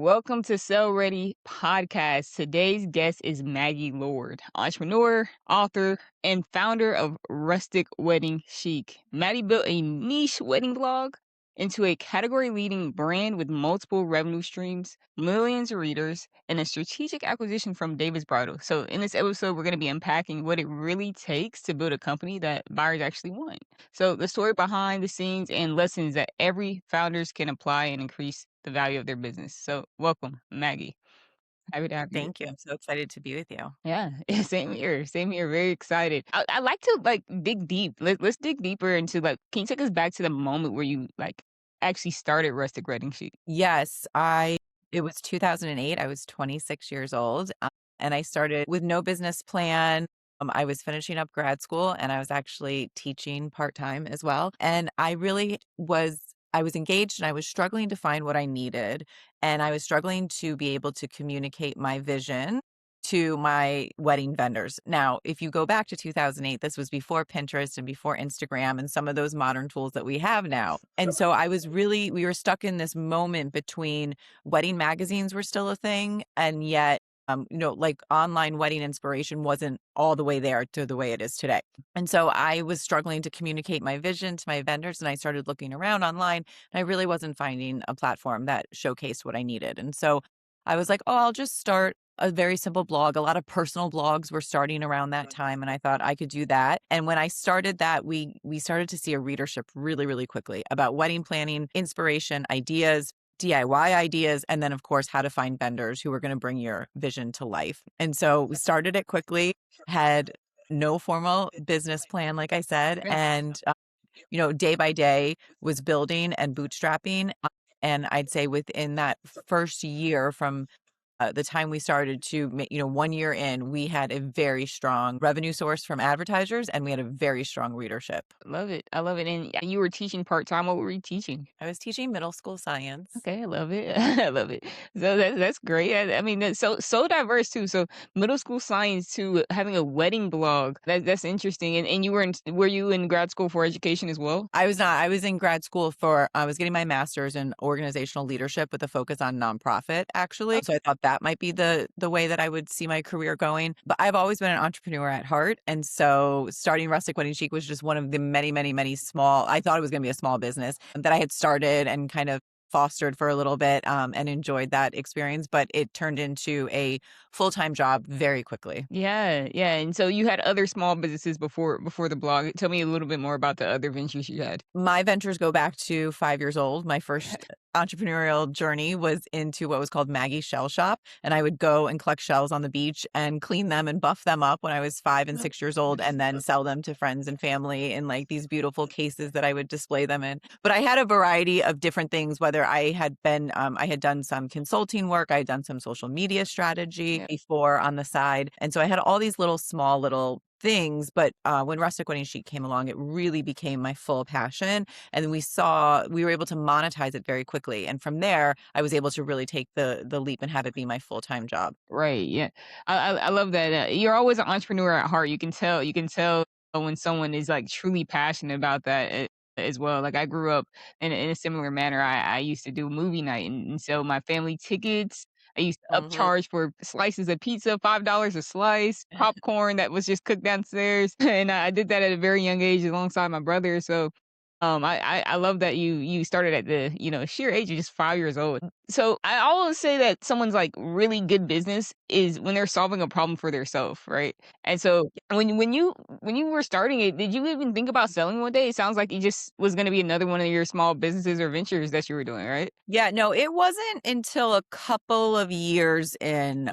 Welcome to Sell Ready Podcast. Today's guest is Maggie Lord, entrepreneur, author, and founder of Rustic Wedding Chic. Maddie built a niche wedding blog into a category leading brand with multiple revenue streams, millions of readers, and a strategic acquisition from David's Bridal. So, in this episode, we're going to be unpacking what it really takes to build a company that buyers actually want. So, the story behind the scenes and lessons that every founders can apply and increase the value of their business. So, welcome, Maggie. Happy to have you. Thank you. I'm so excited to be with you. Yeah, same here. Same here. Very excited. I like to dig deep. Let's dig deeper into can you take us back to the moment where you actually started Rustic Wedding Chic? Yes, it was 2008. I was 26 years old, and I started with no business plan. I was finishing up grad school and I was actually teaching part-time as well. And I was engaged and I was struggling to find what I needed. And I was struggling to be able to communicate my vision to my wedding vendors. Now, if you go back to 2008, this was before Pinterest and before Instagram and some of those modern tools that we have now. And so we were stuck in this moment between wedding magazines were still a thing. And yet, like online wedding inspiration wasn't all the way there to the way it is today. And so I was struggling to communicate my vision to my vendors. And I started looking around online and I really wasn't finding a platform that showcased what I needed. And so I was like, oh, I'll just start a very simple blog. A lot of personal blogs were starting around that time, and I thought I could do that. And when I started that, we started to see a readership really, really quickly about wedding planning, inspiration, ideas, DIY ideas, and then of course how to find vendors who were going to bring your vision to life. And so we started it quickly, had no formal business plan, like I said, Right. and day by day was building and bootstrapping. And I'd say within that first year from the time we started to, 1 year in, we had a very strong revenue source from advertisers and we had a very strong readership. Love it. I love it. And you were teaching part time. What were you teaching? I was teaching middle school science. Okay, I love it. I love it. So that's great. I mean, that's so diverse too. So middle school science to having a wedding blog. That's interesting. And were you in grad school for education as well? I was not. I was in grad school I was getting my master's in organizational leadership with a focus on nonprofit, actually. So I thought that might be the way that I would see my career going. But I've always been an entrepreneur at heart. And so starting Rustic Wedding Chic was just one of the many, many, many I thought it was going to be a small business that I had started and kind of fostered for a little bit and enjoyed that experience, but it turned into a full-time job very quickly. Yeah, yeah. And so you had other small businesses before the blog. Tell me a little bit more about the other ventures you had. My ventures go back to 5 years old. My first entrepreneurial journey was into what was called Maggie Shell Shop. And I would go and collect shells on the beach and clean them and buff them up when I was 5 and 6 years old and then sell them to friends and family in like these beautiful cases that I would display them in. But I had a variety of different things, whether I had done some consulting work, I had done some social media strategy before on the side. And so I had all these small little things. But when Rustic Wedding Chic came along, it really became my full passion. And then we were able to monetize it very quickly. And from there, I was able to really take the leap and have it be my full-time job. Right. Yeah. I love that. You're always an entrepreneur at heart. You can tell. You can tell when someone is like truly passionate about that as well. Like I grew up in a similar manner. I used to do movie night and sell my family tickets. I used to Mhm. upcharge for slices of pizza, $5 a slice, popcorn that was just cooked downstairs, and I did that at a very young age alongside my brother. So I love that you started at the, sheer age of just 5 years old. So I always say that someone's like really good business is when they're solving a problem for themselves, right? And so when you were starting it, did you even think about selling one day? It sounds like it just was going to be another one of your small businesses or ventures that you were doing, right? Yeah, no, it wasn't until a couple of years in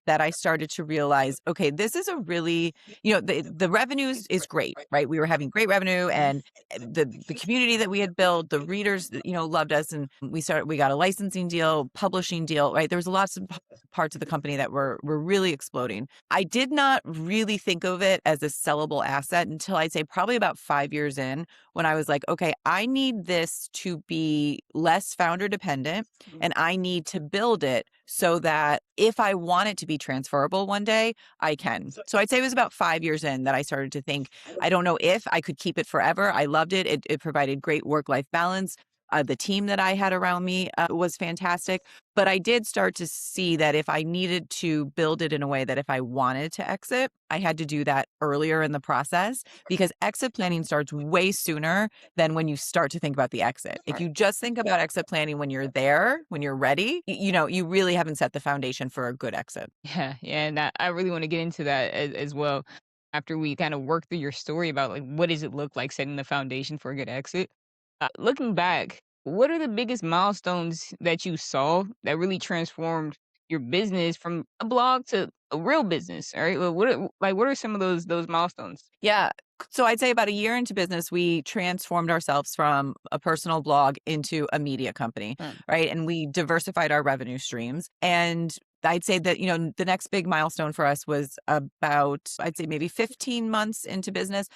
that I started to realize, okay, this is a really, the revenues is great, right? We were having great revenue and the community that we had built, the readers, loved us. And we got a licensing deal, publishing deal, right? There was lots of parts of the company that were really exploding. I did not really think of it as a sellable asset until I'd say probably about 5 years in when I was like, okay, I need this to be less founder dependent and I need to build it so that if I want it to be transferable one day, I can. So I'd say it was about 5 years in that I started to think, I don't know if I could keep it forever. I loved it. It provided great work-life balance. The team that I had around me was fantastic. But I did start to see that if I needed to build it in a way that if I wanted to exit, I had to do that earlier in the process because exit planning starts way sooner than when you start to think about the exit. If you just think about exit planning when you're there, when you're ready, you really haven't set the foundation for a good exit. Yeah, yeah, and I really wanna get into that as well after we kinda work through your story about, like, what does it look like setting the foundation for a good exit. Looking back, what are the biggest milestones that you saw that really transformed your business from a blog to a real business, alright? Well, what are some of those milestones? Yeah. So I'd say about a year into business, we transformed ourselves from a personal blog into a media company, Mm, right? And we diversified our revenue streams. And I'd say that, the next big milestone for us was about, I'd say maybe 15 months into business.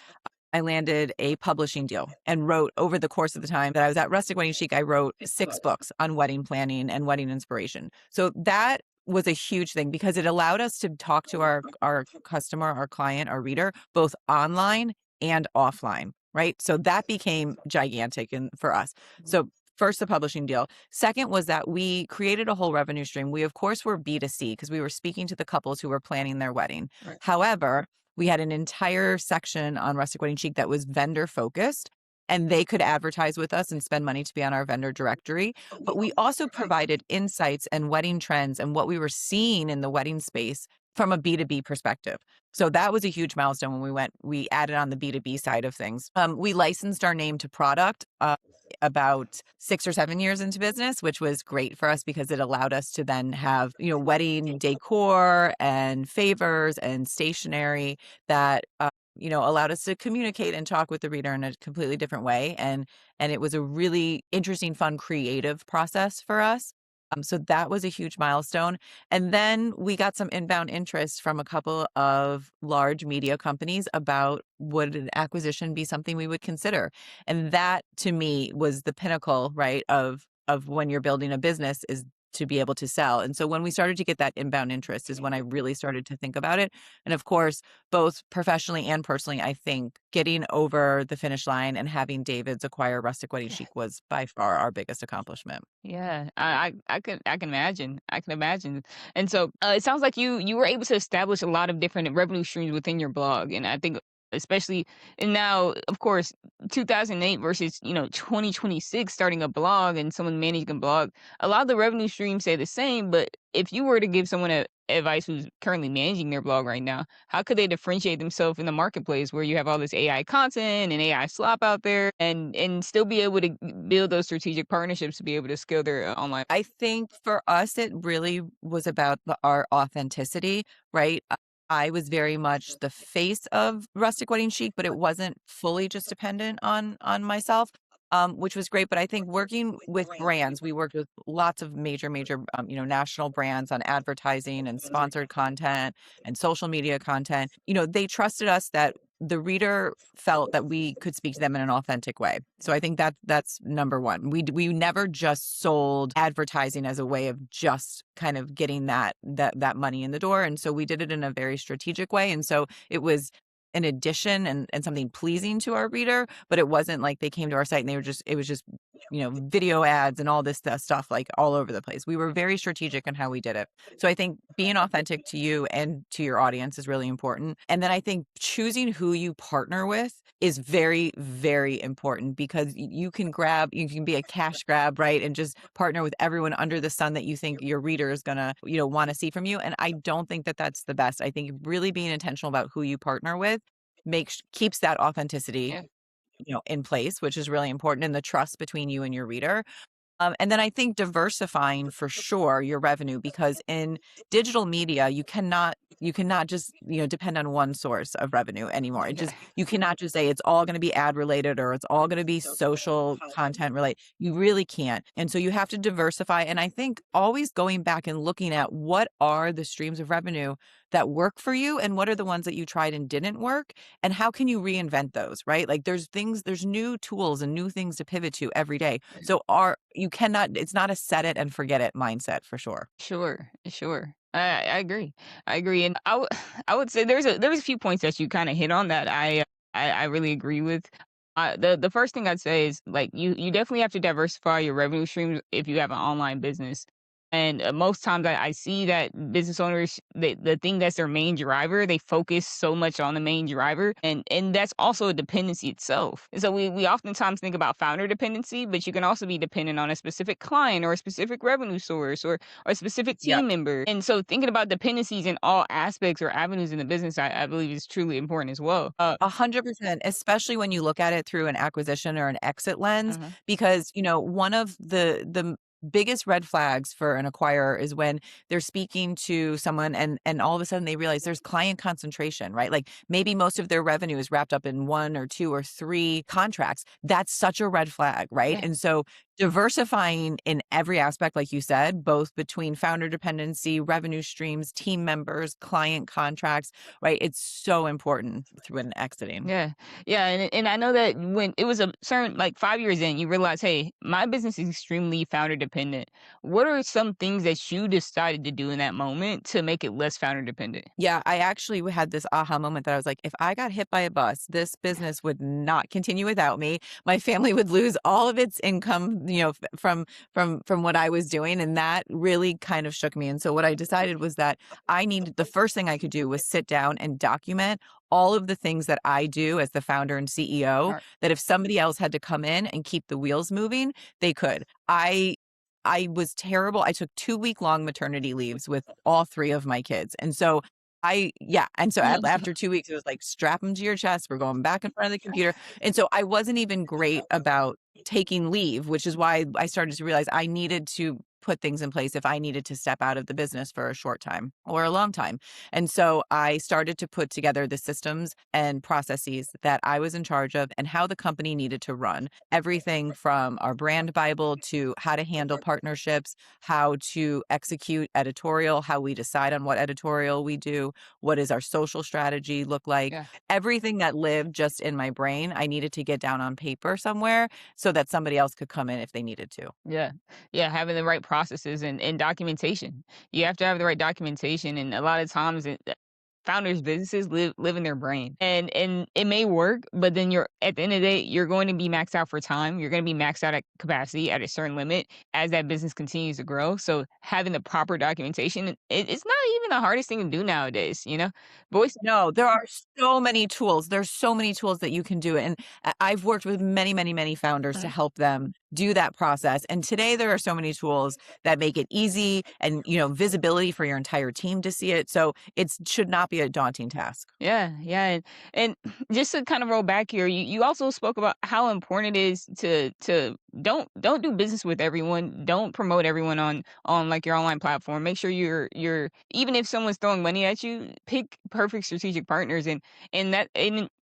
I landed a publishing deal and wrote over the course of the time that I was at Rustic Wedding Chic, I wrote 6 books on wedding planning and wedding inspiration. So that was a huge thing because it allowed us to talk to our customer, our client, our reader, both online and offline, right? So that became gigantic and for us. So first, the publishing deal. Second was that we created a whole revenue stream. We, of course, were B2C because we were speaking to the couples who were planning their wedding. right. However, we had an entire section on Rustic Wedding Chic that was vendor focused, and they could advertise with us and spend money to be on our vendor directory. But we also provided insights and wedding trends and what we were seeing in the wedding space from a B2B perspective. So that was a huge milestone when we added on the B2B side of things. We licensed our name to product. About 6 or 7 years into business, which was great for us because it allowed us to then have, wedding decor and favors and stationery that, allowed us to communicate and talk with the reader in a completely different way. And it was a really interesting, fun, creative process for us. So that was a huge milestone. And then we got some inbound interest from a couple of large media companies about would an acquisition be something we would consider. And that to me was the pinnacle, right, of when you're building a business is to be able to sell. And so when we started to get that inbound interest is when I really started to think about it. And of course, both professionally and personally, I think getting over the finish line and having David's acquire Rustic Wedding Chic was by far our biggest accomplishment. Yeah, I can imagine. I can imagine. And so it sounds like you were able to establish a lot of different revenue streams within your blog, and I think especially and now, of course, 2008 versus 2026, starting a blog and someone managing a blog. A lot of the revenue streams say the same, but if you were to give someone advice who's currently managing their blog right now, how could they differentiate themselves in the marketplace where you have all this AI content and AI slop out there and still be able to build those strategic partnerships to be able to scale their online? I think for us, it really was about our authenticity, right? I was very much the face of Rustic Wedding Chic, but it wasn't fully just dependent on myself, which was great. But I think working with brands, we worked with lots of major, national brands on advertising and sponsored content and social media content. They trusted us that the reader felt that we could speak to them in an authentic way. So I think that's number one. We never just sold advertising as a way of just kind of getting that money in the door. And so we did it in a very strategic way. And so it was an addition and something pleasing to our reader, but it wasn't like they came to our site and it was just, video ads and all this stuff like all over the place. We were very strategic in how we did it. So I think being authentic to you and to your audience is really important. And then I think choosing who you partner with is very, very important because you can be a cash grab, right? And just partner with everyone under the sun that you think your reader is going to, want to see from you. And I don't think that that's the best. I think really being intentional about who you partner with keeps that authenticity, Yeah. in place, which is really important and the trust between you and your reader. And then I think diversifying for sure your revenue because in digital media you cannot just depend on one source of revenue anymore. It just you cannot just say it's all going to be ad related or it's all going to be social content related. You really can't. And so you have to diversify. And I think always going back and looking at what are the streams of revenue that work for you and what are the ones that you tried and didn't work and how can you reinvent those, right? Like there's new tools and new things to pivot to every day. So it's not a set it and forget it mindset for sure. Sure, sure. I agree. I agree, and I would I would say there's a few points that you kinda hit on that I really agree with. The first thing I'd say is like you definitely have to diversify your revenue streams if you have an online business. And most times I see that business owners, the thing that's their main driver, they focus so much on the main driver, and that's also a dependency itself. And so we oftentimes think about founder dependency, but you can also be dependent on a specific client or a specific revenue source or a specific Yep. team member. And so thinking about dependencies in all aspects or avenues in the business, I believe is truly important as well. 100%, especially when you look at it through an acquisition or an exit lens, Uh-huh. because, one of the biggest red flags for an acquirer is when they're speaking to someone and all of a sudden they realize there's client concentration, right? Like maybe most of their revenue is wrapped up in 1 or 2 or 3 contracts. That's such a red flag, right? Yeah. And so diversifying in every aspect, like you said, both between founder dependency, revenue streams, team members, client contracts, right? It's so important through an exiting. Yeah. Yeah, and I know that when it was a certain like 5 years in, you realize, "Hey, my business is extremely founder dependent." What are some things that you decided to do in that moment to make it less founder dependent? Yeah, I actually had this aha moment that I was like, if I got hit by a bus, this business would not continue without me. My family would lose all of its income, from what I was doing, and that really kind of shook me. And so what I decided was that I needed the first thing I could do was sit down and document all of the things that I do as the founder and CEO, Alright. that if somebody else had to come in and keep the wheels moving, they could. I was terrible. I took 2-week-long maternity leaves with all 3 of my kids. And so yeah, and so after 2 weeks, it was like, "Strap them to your chest, we're going back in front of the computer." And so I wasn't even great about taking leave, which is why I started to realize I needed to put things in place if I needed to step out of the business for a short time or a long time. And so I started to put together the systems and processes that I was in charge of and how the company needed to run. Everything from our brand Bible to how to handle partnerships, how to execute editorial, how we decide on what editorial we do, what does our social strategy look like? Yeah. Everything that lived just in my brain, I needed to get down on paper somewhere so that somebody else could come in if they needed to. Yeah. Yeah, having the right processes and documentation. You have to have the right documentation, and a lot of times founders' businesses live in their brain. And it may work, but then you're at the end of the day, you're going to be maxed out for time. You're going to be maxed out at capacity at a certain limit as that business continues to grow. So having the proper documentation, it's not even the hardest thing to do nowadays, you know? Voice No, there are so many tools. There's so many tools that you can do, and I've worked with many, many, many founders to help them do that process, and today there are so many tools that make it easy and, visibility for your entire team to see it, so it should not be a daunting task. Yeah, yeah, and just to kind of roll back here, you also spoke about how important it is to don't do business with everyone. Don't promote everyone on like your online platform. Make sure you're even if someone's throwing money at you, pick perfect strategic partners and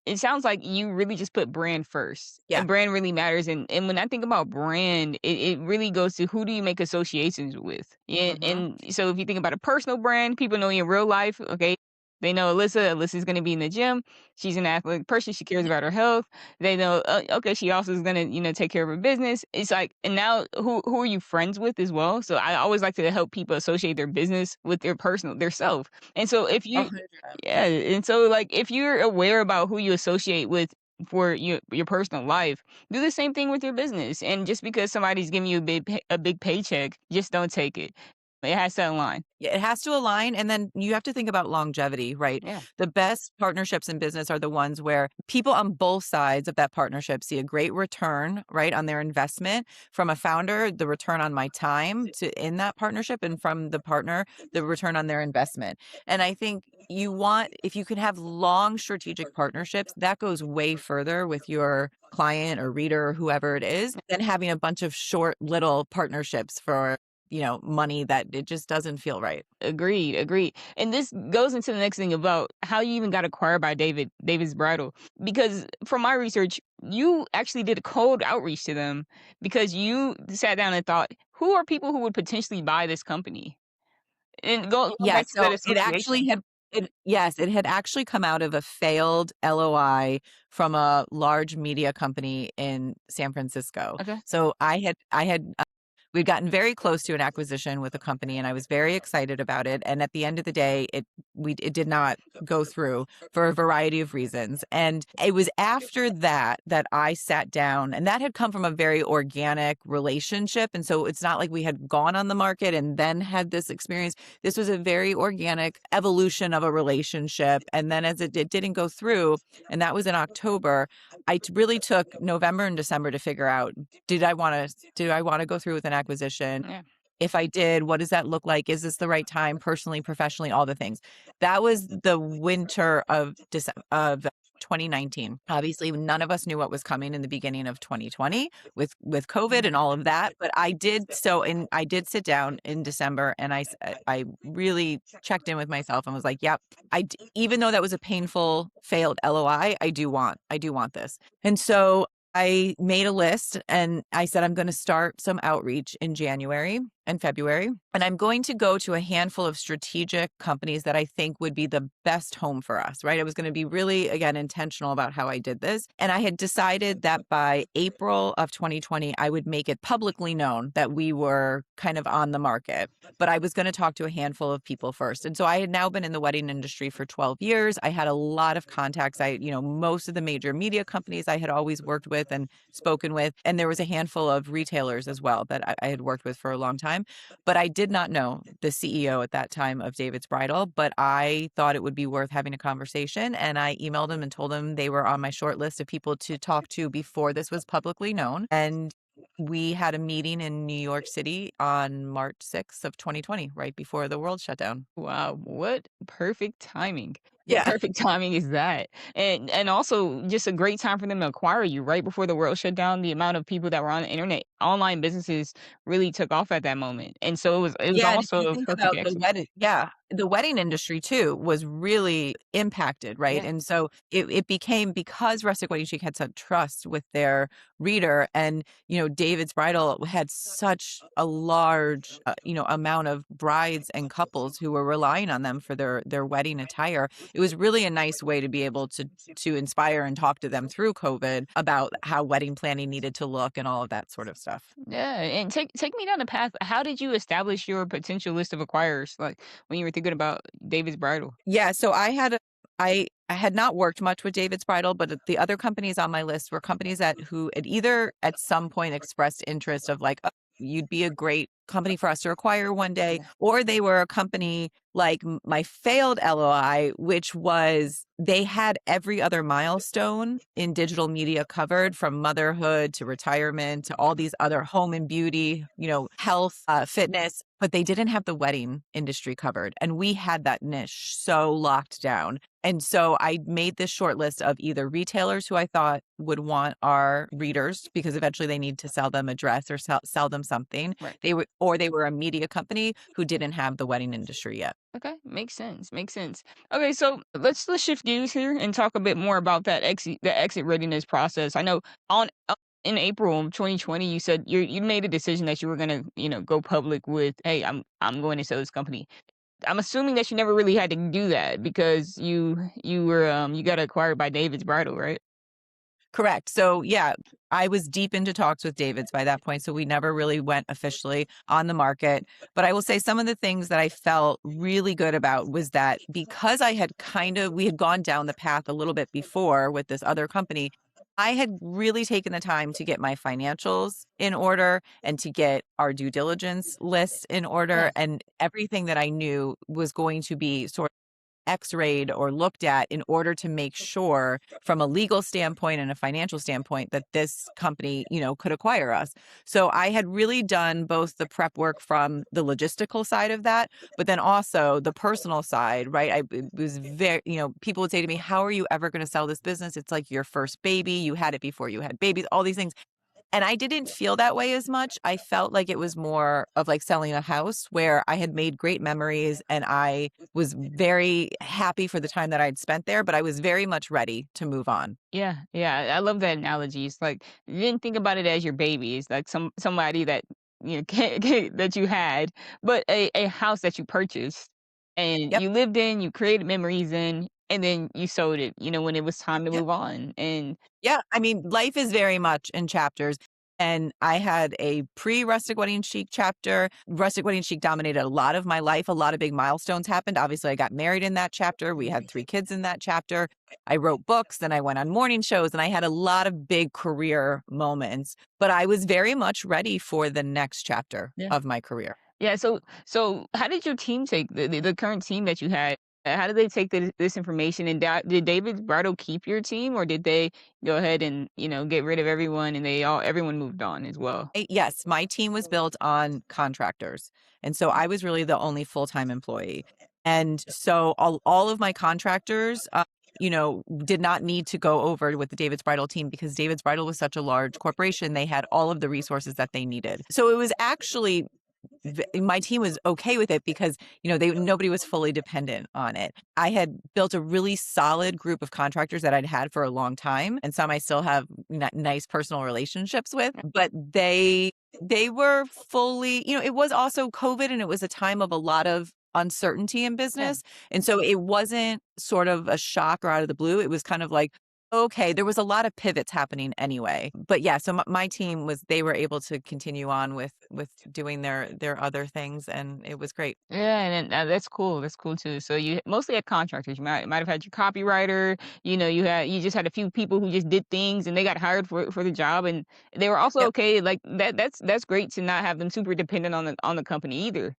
it sounds like you really just put brand first. Yeah. And brand really matters. And when I think about brand, it really goes to who do you make associations with? Yeah, Mhm. and so if you think about a personal brand, people know you in real life, okay? They know Alyssa. Alyssa's gonna be in the gym. She's an athletic person. She cares about her health. They know, okay, she also is gonna, take care of her business. It's like, and now who are you friends with as well? So I always like to help people associate their business with their personal, their self. And so if you, 100. yeah, and so like if you're aware about who you associate with for your personal life, do the same thing with your business. And just because somebody's giving you a big paycheck, just don't take it. It has to align. Yeah, it has to align, and then you have to think about longevity, right? Yeah. The best partnerships in business are the ones where people on both sides of that partnership see a great return, right, on their investment. From a founder, the return on my time to in that partnership, and from the partner, the return on their investment. And I think if you can have long strategic partnerships, that goes way further with your client or reader or whoever it is than having a bunch of short little partnerships for money that it just doesn't feel right. Agreed, agreed. And this goes into the next thing about how you even got acquired by David's Bridal. Because from my research, you actually did a cold outreach to them because you sat down and thought, who are people who would potentially buy this company? And go Yeah, back to that so it actually association. had it had actually come out of a failed LOI from a large media company in San Francisco. Okay. So I had we'd gotten very close to an acquisition with a company, and I was very excited about it. And at the end of the day, it did not go through for a variety of reasons. And it was after that that I sat down, and that had come from a very organic relationship. And so it's not like we had gone on the market and then had this experience. This was a very organic evolution of a relationship. And then as it didn't go through, and that was in October, really took November and December to figure out, do I want to go through with an acquisition? Yeah. If I did, what does that look like? Is this the right time, personally, professionally, all the things? That was the winter of 2019. Obviously, none of us knew what was coming in the beginning of 2020 with COVID and all of that. But I did so, and I did sit down in December, and I really checked in with myself and was like, "Yep, even though that was a painful failed LOI, I do want this." And so I made a list and I said, I'm going to start some outreach in January and February. And I'm going to go to a handful of strategic companies that I think would be the best home for us, right? I was going to be really, again, intentional about how I did this. And I had decided that by April of 2020, I would make it publicly known that we were kind of on the market. But I was going to talk to a handful of people first. And so I had now been in the wedding industry for 12 years. I had a lot of contacts. Most of the major media companies I had always worked with and spoken with. And there was a handful of retailers as well that I had worked with for a long time. But I did not know the CEO at that time of David's Bridal, but I thought it would be worth having a conversation. And I emailed him and told him they were on my short list of people to talk to before this was publicly known. And we had a meeting in New York City on March 6th of 2020, right before the world shut down. Wow, what perfect timing. What Yeah. perfect timing is that? And also just a great time for them to acquire you right before the world shut down. The amount of people that were on the internet, online businesses really took off at that moment. And so it was Yeah, and if also you a think perfect about exit. the wedding industry too was really impacted, right? Yeah. And so it became, because Rustic Wedding Chic had such trust with their reader, and David's Bridal had such a large amount of brides and couples who were relying on them for their wedding attire. It was really a nice way to be able to inspire and talk to them through COVID about how wedding planning needed to look and all of that sort of stuff. Yeah, and take me down the path. How did you establish your potential list of acquirers, like, when you were thinking about David's Bridal? Yeah, so I had not worked much with David's Bridal, but the other companies on my list were companies that who had either at some point expressed interest of like, "Oh, you'd be a great company for us to acquire one day," Yeah. or they were a company like my failed LOI, which was they had every other milestone in digital media covered, from motherhood to retirement to all these other home and beauty, health, fitness, but they didn't have the wedding industry covered. And we had that niche so locked down. And so I made this short list of either retailers who I thought would want our readers because eventually they need to sell them a dress or sell them something. Right. They were a media company who didn't have the wedding industry yet. Okay, makes sense. Makes sense. Okay, so let's shift gears here and talk a bit more about the exit readiness process. I know in April of 2020, you said you made a decision that you were gonna go public with, hey, I'm going to sell this company. I'm assuming that you never really had to do that because you got acquired by David's Bridal, right? Correct. So, yeah, I was deep into talks with David's by that point. So, we never really went officially on the market. But I will say some of the things that I felt really good about was that because we had gone down the path a little bit before with this other company, I had really taken the time to get my financials in order and to get our due diligence list in Yeah. order, and everything that I knew was going to be sort x-rayed or looked at in order to make sure from a legal standpoint and a financial standpoint that this company, could acquire us. So I had really done both the prep work from the logistical side of that, but then also the personal side, right? It was very, people would say to me, how are you ever going to sell this business? It's like your first baby. You had it before you had babies, all these things. And I didn't feel that way as much. I felt like it was more of like selling a house where I had made great memories and I was very happy for the time that I'd spent there, but I was very much ready to move on. Yeah, yeah, I love that analogy. It's like you didn't think about it as your baby. It's like somebody that that you had, but a house that you purchased and Yep. you lived in, you created memories in, and then you sold it. When it was time to Yep. move on. And Yeah. I mean, life is very much in chapters. And I had a pre-Rustic Wedding Chic chapter. Rustic Wedding Chic dominated a lot of my life. A lot of big milestones happened. Obviously, I got married in that chapter. We had 3 kids in that chapter. I wrote books, then I went on morning shows, and I had a lot of big career moments. But I was very much ready for the next chapter Yeah. of my career. Yeah, so how did your team take the current team that you had? How did they take this information? And did David Bridal keep your team, or did they go ahead and get rid of everyone and everyone moved on as well? Yes, my team was built on contractors. And so I was really the only full-time employee. And so all of my contractors, did not need to go over with the David's Bridal team because David's Bridal was such a large corporation. They had all of the resources that they needed. So it was actually my team was okay with it because nobody was fully dependent on it. I had built a really solid group of contractors that I'd had for a long time, and some I still have nice personal relationships with, but they were fully, it was also COVID, and it was a time of a lot of uncertainty in Yeah. business, and so it wasn't sort of a shock or out of the blue. It was kind of like, okay, there was a lot of pivots happening anyway. But yeah, so my team they were able to continue on with doing their other things, and it was great. Yeah, and then, that's cool. That's cool too. So you mostly had contractors. You might have had your copywriter. You just had a few people who just did things and they got hired for the job, and they were also Yep, okay. Like that's great to not have them super dependent on the company either.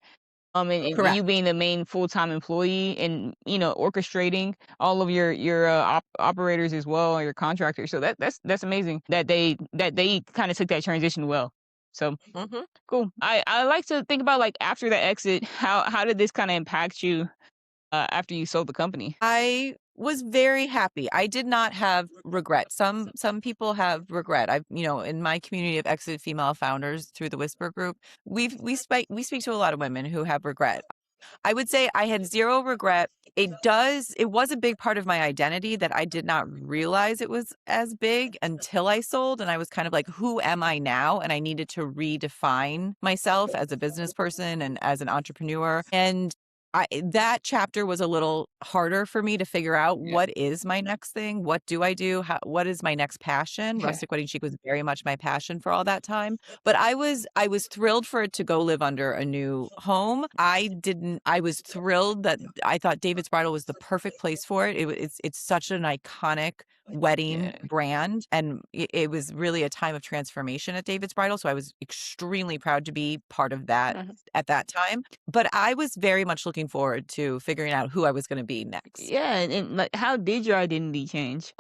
And you correct. being the main full-time employee and, orchestrating all of your operators as well, or your contractors. So that's amazing that they kind of took that transition well. So Mhm. cool. I like to think about, like, after the exit, how did this kind of impact you after you sold the company? I was very happy. I did not have regret. Some people have regret. In my community of exited female founders through the Whisper group, we speak to a lot of women who have regret. I would say I had 0 regret. It was a big part of my identity that I did not realize it was as big until I sold, and I was kind of like, "Who am I now?" And I needed to redefine myself as a business person and as an entrepreneur, and that chapter was a little harder for me to figure out Yeah. what is my next thing? What do I do? What is my next passion? Yeah. Rustic Wedding Chic was very much my passion for all that time. But I was thrilled for it to go live under a new home. I was thrilled that I thought David's Bridal was the perfect place for it. It's such an iconic wedding Yeah. brand, and it was really a time of transformation at David's Bridal, so I was extremely proud to be part of that Uh-huh. at that time. But I was very much looking forward to figuring out who I was gonna be next. Yeah, and, like, how did your identity change?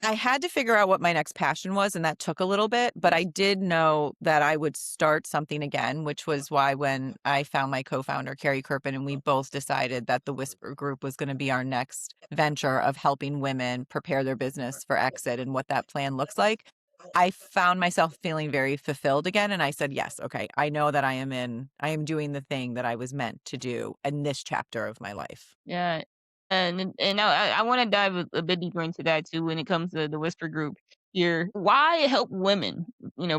I had to figure out what my next passion was, and that took a little bit, but I did know that I would start something again, which was why when I found my co-founder, Carrie Kirpin, and we both decided that the Whisper Group was gonna be our next venture of helping women prepare their business for exit and what that plan looks like, I found myself feeling very fulfilled again, and I said, "Yes, okay, I know that I am doing the thing that I was meant to do in this chapter of my life." Yeah, and I wanna dive a bit deeper into that too when it comes to the Whisper Group here. Why help women,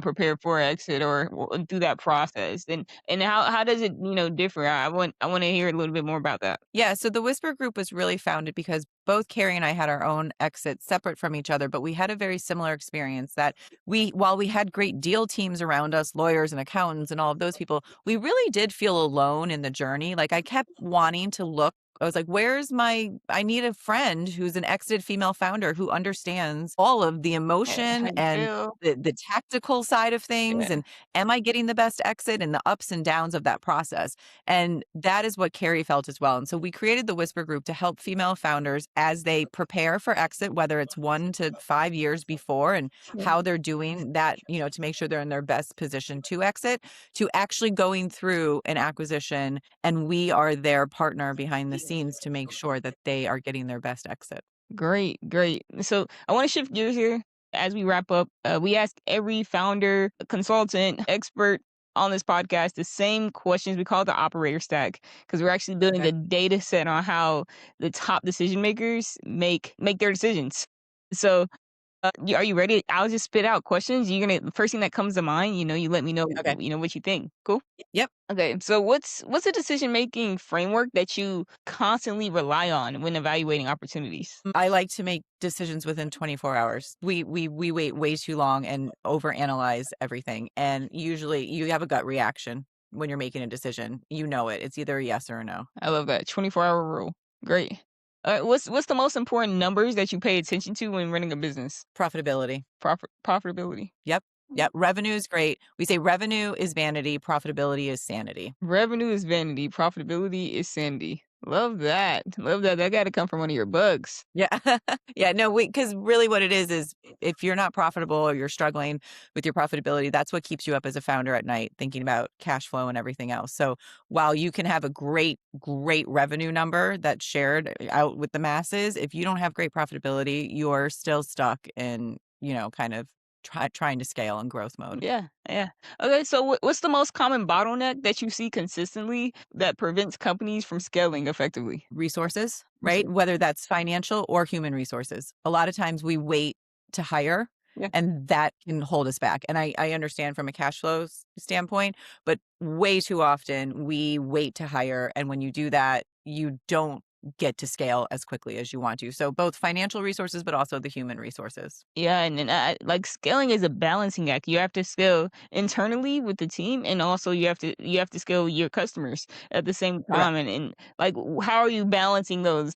prepare for exit or through that process? And how does it, differ? I wanna hear a little bit more about that. Yeah, so the Whisper Group was really founded because both Carrie and I had our own exits separate from each other, but we had a very similar experience that while we had great deal teams around us, lawyers and accountants and all of those people, we really did feel alone in the journey. Like I kept wanting to look. I was like, I need a friend who's an exited female founder who understands all of the Yeah, emotion how you and feel? the tactical side of things. Yeah. And am I getting the best exit and the ups and downs of that process? And that is what Carrie felt as well. And so we created the Whisper Group to help female founders as they prepare for exit, whether it's 1 to 5 years before and how they're doing that, to make sure they're in their best position to exit, to actually going through an acquisition. And we are their partner behind the scenes to make sure that they are getting their best exit. Great, great. So I want to shift gears here as we wrap up. We ask every founder, consultant, expert on this podcast the same questions. We call it the operator stack because we're actually building Okay. a data set on how the top decision makers make their decisions. So Are you ready? I'll just spit out questions. You're gonna first thing that comes to mind, you let me know, Okay. what you think. Cool? Yep. Okay. So what's a decision-making framework that you constantly rely on when evaluating opportunities? I like to make decisions within 24 hours. We wait way too long and overanalyze everything. And usually you have a gut reaction when you're making a decision. You know it. It's either a yes or a no. I love that 24-hour rule. Great. What's the most important numbers that you pay attention to when running a business? Profitability. Profitability. Yep. Yep. Revenue is great. We say revenue is vanity, profitability is sanity. Revenue is vanity, profitability is sanity. Love that. Love that. That got to come from one of your bugs. Yeah. Yeah, no, because really what it is if you're not profitable or you're struggling with your profitability, that's what keeps you up as a founder at night thinking about cash flow and everything else. So while you can have a great revenue number that's shared out with the masses, if you don't have great profitability, you're still stuck in, kind of trying to scale in growth mode. Yeah, yeah. Okay, so what's the most common bottleneck that you see consistently that prevents companies from scaling effectively? Resources, right? Research. Whether that's financial or human resources. A lot of times we wait to hire Yeah, and that can hold us back. And I understand from a cash flow standpoint, but way too often we wait to hire. And when you do that, you don't get to scale as quickly as you want to. So both financial resources, but also the human resources. yeah, and then like scaling is a balancing act. You have to scale internally with the team, and also you have to scale your customers at the same Correct. time. And like, how are you balancing those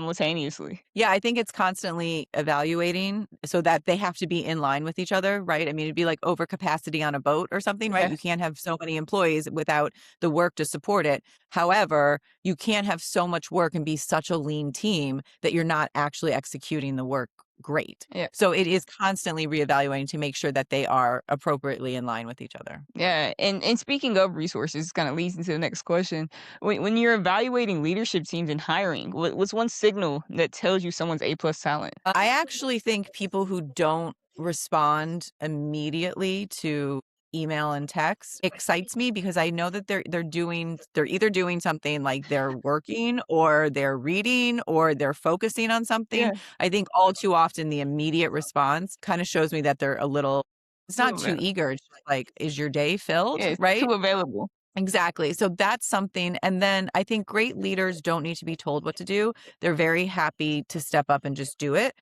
simultaneously? Yeah, I think it's constantly evaluating so that they have to be in line with each other, right? I mean, it'd be like overcapacity on a boat or something, right? Okay. You can't have so many employees without the work to support it. However, you can't have so much work and be such a lean team that you're not actually executing the work great. Yeah. So it is constantly reevaluating to make sure that they are appropriately in line with each other. Yeah, and speaking of resources, kind of leads into the next question. When you're evaluating leadership teams and hiring, what's one signal that tells you someone's A plus talent? I actually think people who don't respond immediately to email and text excites me because I know that they're either doing something like they're working or they're reading or they're focusing on something. Yeah, I think all too often the immediate response kind of shows me that they're a little it's too not too available. eager. It's just like, is your day filled? Yeah, it's Right? too available. Exactly. So that's something. And then I think great leaders don't need to be told what to do. They're very happy to step up and just do it.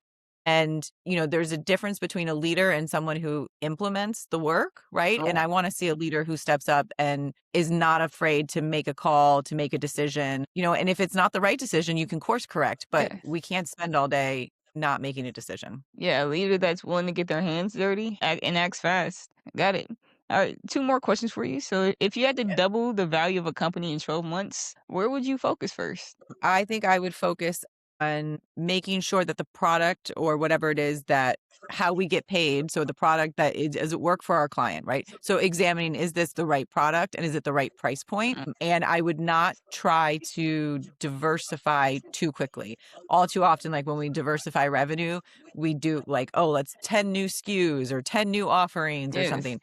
And, there's a difference between a leader and someone who implements the work, right? And Oh, I want to see a leader who steps up and is not afraid to make a call, to make a decision, and if it's not the right decision, you can course correct, but yeah, we can't spend all day not making a decision. yeah. A leader that's willing to get their hands dirty and acts fast. Got it. All right, two more questions for you. So, if you had to double the value of a company in 12 months, where would you focus first? I think I would focus on making sure that the product or whatever it is that how we get paid. So the product that is, does it work for our client, right? So examining, is this the right product and is it the right price point? And I would not try to diversify too quickly. All too often, like when we diversify revenue, we do like, oh, let's 10 new SKUs or 10 new offerings or Yes. something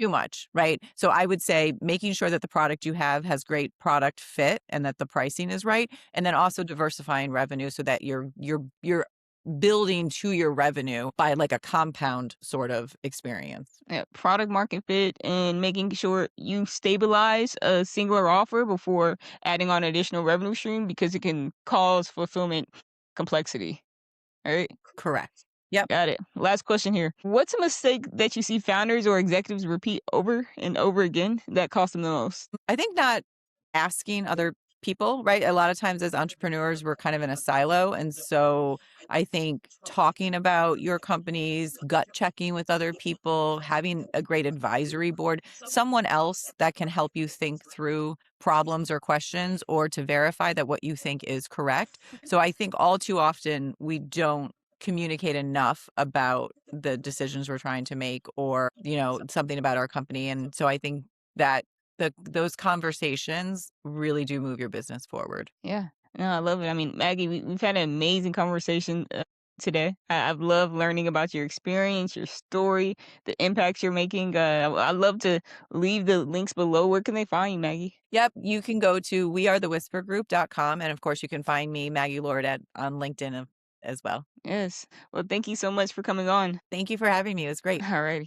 too much, right? So I would say making sure that the product you have has great product fit and that the pricing is right, and then also diversifying revenue so that you're building to your revenue by like a compound sort of experience. Yeah, product market fit and making sure you stabilize a singular offer before adding on additional revenue stream because it can cause fulfillment complexity. All right, Correct. Yep. got it. Last question here. What's a mistake that you see founders or executives repeat over and over again that costs them the most? I think not asking other people, right? A lot of times as entrepreneurs, we're kind of in a silo. And so I think talking about your companies, gut checking with other people, having a great advisory board, someone else that can help you think through problems or questions or to verify that what you think is correct. So I think all too often we don't communicate enough about the decisions we're trying to make or, something about our company. And so I think that those conversations really do move your business forward. Yeah, no, I love it. I mean, Maggie, we've had an amazing conversation today. I've loved learning about your experience, your story, the impacts you're making. I love to leave the links below. Where can they find you, Maggie? Yep, you can go to wearethewhispergroup.com, and of course you can find me, Maggie Lord, on LinkedIn as well. Yes. Well, thank you so much for coming on. Thank you for having me. It was great. Alrighty.